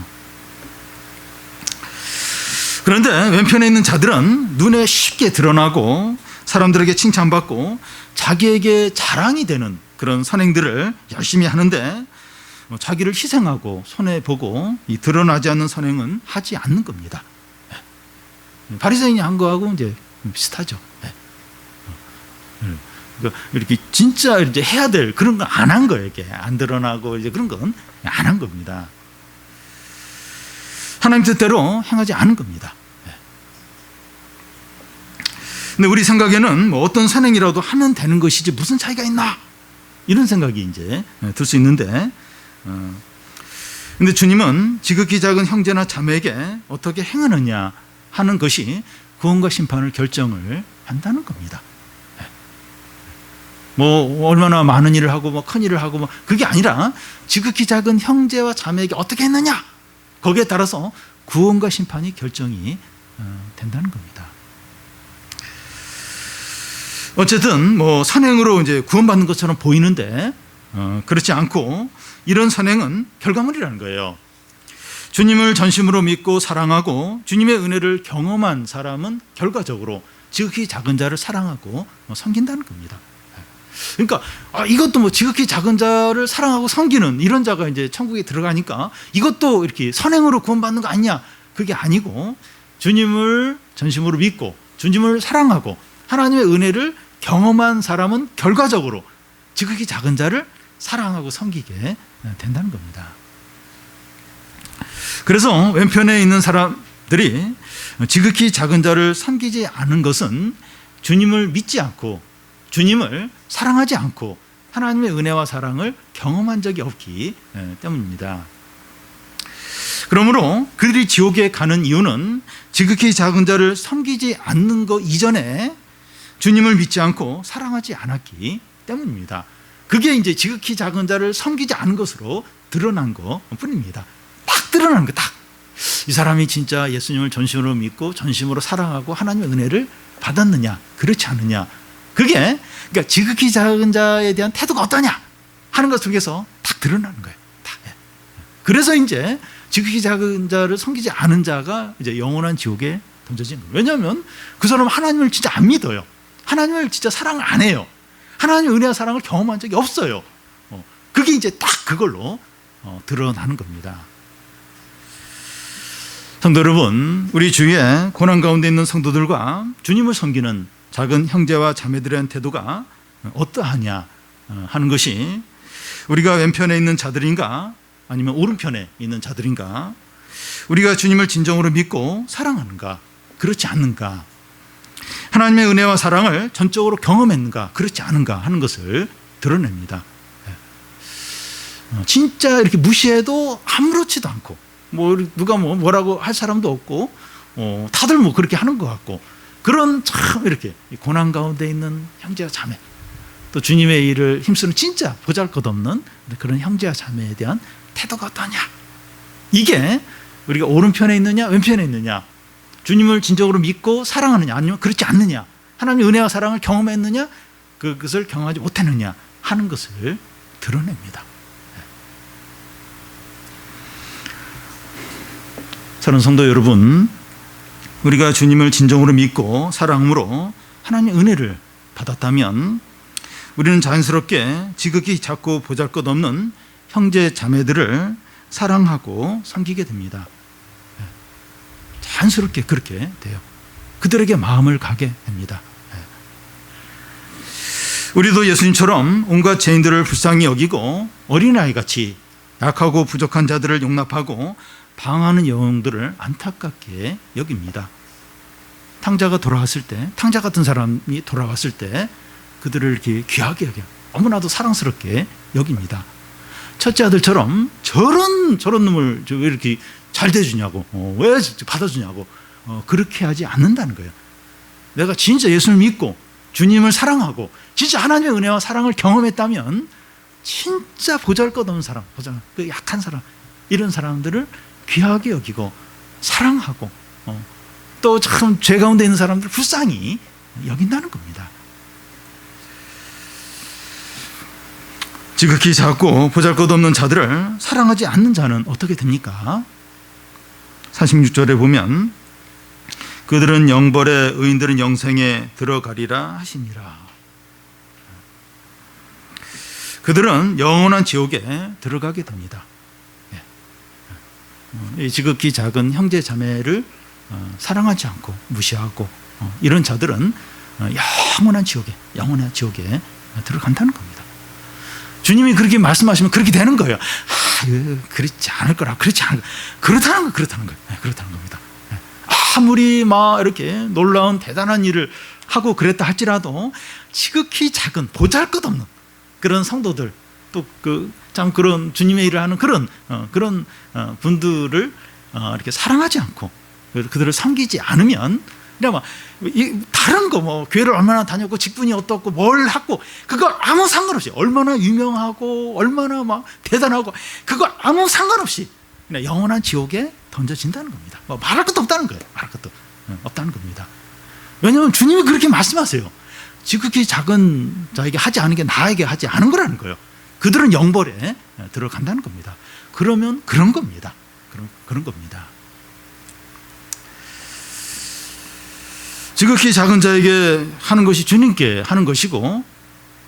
그런데 왼편에 있는 자들은 눈에 쉽게 드러나고 사람들에게 칭찬받고 자기에게 자랑이 되는 그런 선행들을 열심히 하는데 자기를 희생하고 손해보고 이 드러나지 않는 선행은 하지 않는 겁니다. 바리새인이 한 거하고 이제 비슷하죠. 이렇게 진짜 이제 해야 될 그런 건 안 한 거예요. 이렇게 안 드러나고 이제 그런 건 안 한 겁니다. 하나님 뜻대로 행하지 않은 겁니다. 근데 우리 생각에는 어떤 선행이라도 하면 되는 것이지 무슨 차이가 있나 이런 생각이 이제 들 수 있는데 근데 주님은 지극히 작은 형제나 자매에게 어떻게 행하느냐 하는 것이 구원과 심판을 결정을 한다는 겁니다. 뭐 얼마나 많은 일을 하고 뭐 큰 일을 하고 뭐 그게 아니라 지극히 작은 형제와 자매에게 어떻게 했느냐, 거기에 따라서 구원과 심판이 결정이 된다는 겁니다. 어쨌든 뭐 선행으로 이제 구원받는 것처럼 보이는데 그렇지 않고 이런 선행은 결과물이라는 거예요. 주님을 전심으로 믿고 사랑하고 주님의 은혜를 경험한 사람은 결과적으로 지극히 작은 자를 사랑하고 섬긴다는 겁니다. 그러니까 이것도 뭐 지극히 작은 자를 사랑하고 섬기는 이런 자가 이제 천국에 들어가니까 이것도 이렇게 선행으로 구원받는 거 아니냐, 그게 아니고 주님을 전심으로 믿고 주님을 사랑하고 하나님의 은혜를 경험한 사람은 결과적으로 지극히 작은 자를 사랑하고 섬기게 된다는 겁니다. 그래서 왼편에 있는 사람들이 지극히 작은 자를 섬기지 않은 것은 주님을 믿지 않고 주님을 사랑하지 않고 하나님의 은혜와 사랑을 경험한 적이 없기 때문입니다. 그러므로 그들이 지옥에 가는 이유는 지극히 작은 자를 섬기지 않는 것 이전에 주님을 믿지 않고 사랑하지 않았기 때문입니다. 그게 이제 지극히 작은 자를 섬기지 않은 것으로 드러난 것 뿐입니다. 딱 드러난 거, 딱. 이 사람이 진짜 예수님을 전심으로 믿고 전심으로 사랑하고 하나님의 은혜를 받았느냐, 그렇지 않느냐. 그게 그러니까 지극히 작은 자에 대한 태도가 어떠냐 하는 것 속에서 딱 드러나는 거예요. 딱. 그래서 이제 지극히 작은 자를 섬기지 않은 자가 이제 영원한 지옥에 던져지는 거예요. 왜냐하면 그 사람은 하나님을 진짜 안 믿어요. 하나님을 진짜 사랑을 안 해요. 하나님의 은혜와 사랑을 경험한 적이 없어요. 그게 이제 딱 그걸로 드러나는 겁니다. 성도 여러분, 우리 주위에 고난 가운데 있는 성도들과 주님을 섬기는 작은 형제와 자매들에 대한 태도가 어떠하냐 하는 것이 우리가 왼편에 있는 자들인가 아니면 오른편에 있는 자들인가, 우리가 주님을 진정으로 믿고 사랑하는가 그렇지 않는가, 하나님의 은혜와 사랑을 전적으로 경험했는가 그렇지 않은가 하는 것을 드러냅니다. 진짜 이렇게 무시해도 아무렇지도 않고 뭐 누가 뭐라고 할 사람도 없고 다들 뭐 그렇게 하는 것 같고, 그런 참 이렇게 고난 가운데 있는 형제와 자매, 또 주님의 일을 힘쓰는 진짜 보잘것없는 그런 형제와 자매에 대한 태도가 어떠냐, 이게 우리가 오른편에 있느냐 왼편에 있느냐, 주님을 진정으로 믿고 사랑하느냐 아니면 그렇지 않느냐, 하나님의 은혜와 사랑을 경험했느냐 그것을 경험하지 못했느냐 하는 것을 드러냅니다. 사랑하는 성도 여러분, 우리가 주님을 진정으로 믿고 사랑으로 하나님의 은혜를 받았다면 우리는 자연스럽게 지극히 작고 보잘것없는 형제 자매들을 사랑하고 섬기게 됩니다. 자연스럽게 그렇게 돼요. 그들에게 마음을 가게 됩니다. 우리도 예수님처럼 온갖 죄인들을 불쌍히 여기고 어린아이같이 약하고 부족한 자들을 용납하고 방황하는 영혼들을 안타깝게 여깁니다. 탕자가 돌아왔을 때, 탕자 같은 사람이 돌아왔을 때 그들을 이렇게 귀하게 여겨, 너무나도 사랑스럽게 여깁니다. 첫째 아들처럼 저런 놈을 왜 이렇게 잘 대주냐고, 왜 받아주냐고, 그렇게 하지 않는다는 거예요. 내가 진짜 예수를 믿고 주님을 사랑하고 진짜 하나님의 은혜와 사랑을 경험했다면 진짜 보잘것없는 사람, 그 약한 사람, 이런 사람들을 귀하게 여기고 사랑하고 또 참 죄 가운데 있는 사람들 불쌍히 여긴다는 겁니다. 지극히 작고 보잘것없는 자들을 사랑하지 않는 자는 어떻게 됩니까? 46절에 보면 그들은 영벌에 의인들은 영생에 들어가리라 하시니라. 그들은 영원한 지옥에 들어가게 됩니다. 지극히 작은 형제 자매를 사랑하지 않고 무시하고 이런 자들은 영원한 지옥에 들어간다는 겁니다. 주님이 그렇게 말씀하시면 그렇게 되는 거예요. 그렇지 않을 거라, 그렇다는 겁니다. 아무리 막 이렇게 놀라운 대단한 일을 하고 그랬다 할지라도 지극히 작은 보잘것없는 그런 성도들, 또 참 그런 주님의 일을 하는 그런 분들을 이렇게 사랑하지 않고 그들을 섬기지 않으면 그냥 막 다른 거 뭐 교회를 얼마나 다녔고 직분이 어떻고 뭘 하고 그거 아무 상관없이 얼마나 유명하고 얼마나 막 대단하고 그거 아무 상관없이 그냥 영원한 지옥에 던져진다는 겁니다. 뭐 말할 것도 없다는 거예요. 말할 것도 없다는 겁니다. 왜냐하면 주님이 그렇게 말씀하세요. 지극히 작은 자에게 하지 않은 게 나에게 하지 않은 거라는 거예요. 그들은 영벌에 들어간다는 겁니다. 그러면 그런 겁니다. 그런 겁니다. 지극히 작은 자에게 하는 것이 주님께 하는 것이고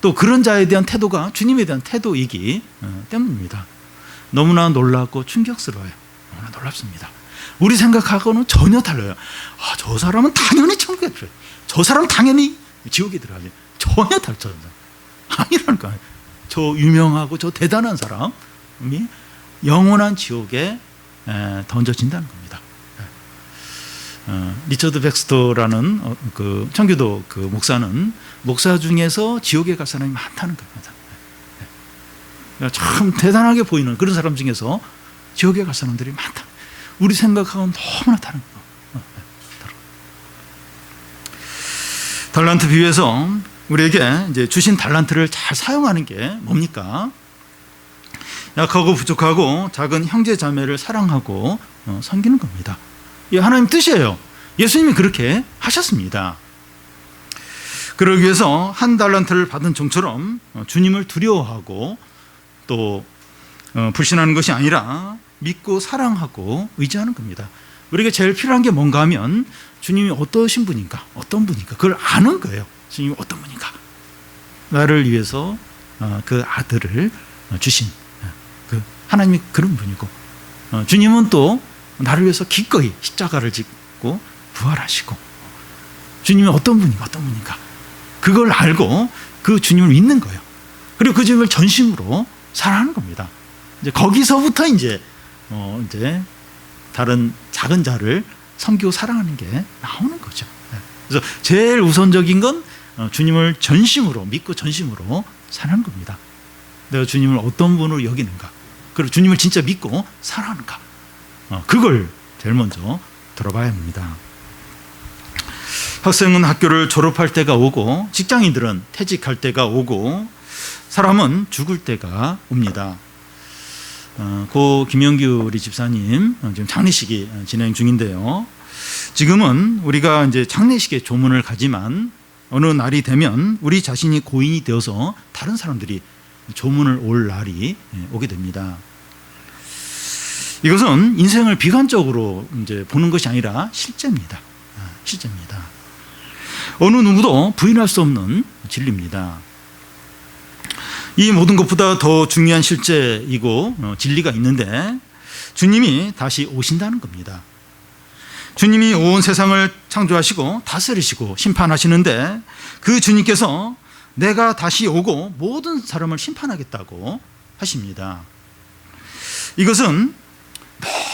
또 그런 자에 대한 태도가 주님에 대한 태도이기 때문입니다. 너무나 놀랍고 충격스러워요. 너무나 놀랍습니다. 우리 생각하고는 전혀 달라요. 저 사람은 당연히 천국에 들어요. 저 사람은 당연히 지옥에 들어가죠. 전혀 다르죠. 아니라니까요. 저 유명하고 저 대단한 사람이 영원한 지옥에 던져진다는 겁니다. 리처드 백스터라는 그 청교도 그 목사는 목사 중에서 지옥에 갈 사람이 많다는 겁니다. 참 대단하게 보이는 그런 사람 중에서 지옥에 갈 사람들이 많다. 우리 생각하고는 너무나 다른 거. 달란트 비유에서 우리에게 이제 주신 달란트를 잘 사용하는 게 뭡니까? 약하고 부족하고 작은 형제 자매를 사랑하고 섬기는 겁니다. 이게 하나님 뜻이에요. 예수님이 그렇게 하셨습니다. 그러기 위해서 한 달란트를 받은 종처럼 주님을 두려워하고 또 불신하는 것이 아니라 믿고 사랑하고 의지하는 겁니다. 우리에게 제일 필요한 게 뭔가 하면 주님이 어떠신 분인가, 어떤 분인가 그걸 아는 거예요. 주님이 어떤 분인가. 나를 위해서 그 아들을 주신 그 하나님이 그런 분이고 주님은 또 나를 위해서 기꺼이 십자가를 짓고 부활하시고 주님이 어떤 분인가 그걸 알고 그 주님을 믿는 거예요. 그리고 그 주님을 전심으로 사랑하는 겁니다. 이제 거기서부터 이제 다른 작은 자를 섬기고 사랑하는 게 나오는 거죠. 그래서 제일 우선적인 건 주님을 전심으로 믿고 전심으로 사랑하는 겁니다. 내가 주님을 어떤 분으로 여기는가, 그리고 주님을 진짜 믿고 사랑하는가, 그걸 제일 먼저 들어봐야 합니다. 학생은 학교를 졸업할 때가 오고 직장인들은 퇴직할 때가 오고 사람은 죽을 때가 옵니다. 고 김영규 우리 집사님 지금 장례식이 진행 중인데요. 지금은 우리가 이제 장례식에 조문을 가지만 어느 날이 되면 우리 자신이 고인이 되어서 다른 사람들이 조문을 올 날이 오게 됩니다. 이것은 인생을 비관적으로 이제 보는 것이 아니라 실제입니다. 실제입니다. 어느 누구도 부인할 수 없는 진리입니다. 이 모든 것보다 더 중요한 실제이고 진리가 있는데 주님이 다시 오신다는 겁니다. 주님이 온 세상을 창조하시고 다스리시고 심판하시는데 그 주님께서 내가 다시 오고 모든 사람을 심판하겠다고 하십니다. 이것은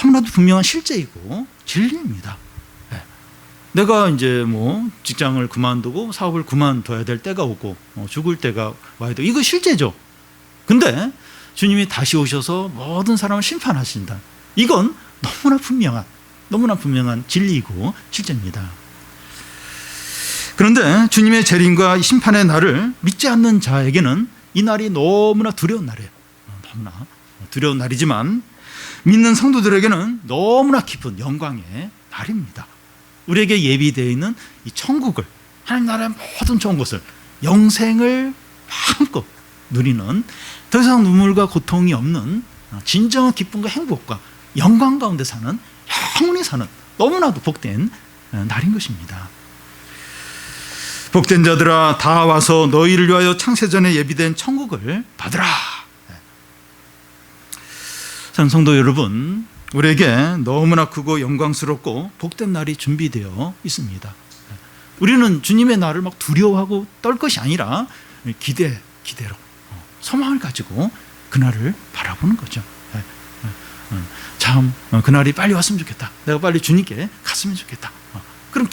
너무나도 분명한 실제이고 진리입니다. 내가 이제 뭐 직장을 그만두고 사업을 그만둬야 될 때가 오고 죽을 때가 와야 돼. 이거 실제죠. 근데 주님이 다시 오셔서 모든 사람을 심판하신다. 이건 너무나 분명한 진리이고 실제입니다. 그런데 주님의 재림과 심판의 날을 믿지 않는 자에게는 이 날이 너무나 두려운 날이에요. 너무나 두려운 날이지만 믿는 성도들에게는 너무나 깊은 영광의 날입니다. 우리에게 예비되어 있는 이 천국을, 하나님 나라의 모든 좋은 것을, 영생을 마음껏 누리는 더 이상 눈물과 고통이 없는 진정한 기쁨과 행복과 영광 가운데 사는, 영원히 사는 너무나도 복된 날인 것입니다. 복된 자들아 다 와서 너희를 위하여 창세전에 예비된 천국을 받으라. 성도 여러분, 우리에게 너무나 크고 영광스럽고 복된 날이 준비되어 있습니다. 우리는 주님의 날을 막 두려워하고 떨 것이 아니라 기대로 소망을 가지고 그날을 바라보는 거죠. 참 그날이 빨리 왔으면 좋겠다. 내가 빨리 주님께 갔으면 좋겠다. 그럼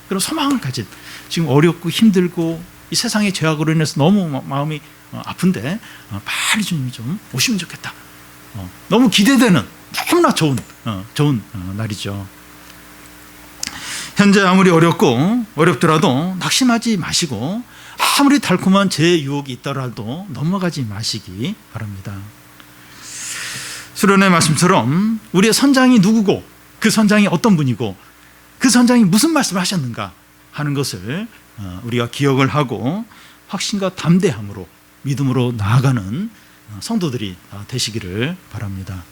그런 소망을 가진, 지금 어렵고 힘들고 이 세상의 죄악으로 인해서 너무 마음이 아픈데 빨리 주님이 좀 오시면 좋겠다. 너무 기대되는 너무나 좋은 날이죠. 현재 아무리 어렵더라도 낙심하지 마시고 아무리 달콤한 죄의 유혹이 있더라도 넘어가지 마시기 바랍니다. 수련의 말씀처럼 우리의 선장이 누구고 그 선장이 어떤 분이고 그 선장이 무슨 말씀을 하셨는가 하는 것을 우리가 기억을 하고 확신과 담대함으로 믿음으로 나아가는 성도들이 되시기를 바랍니다.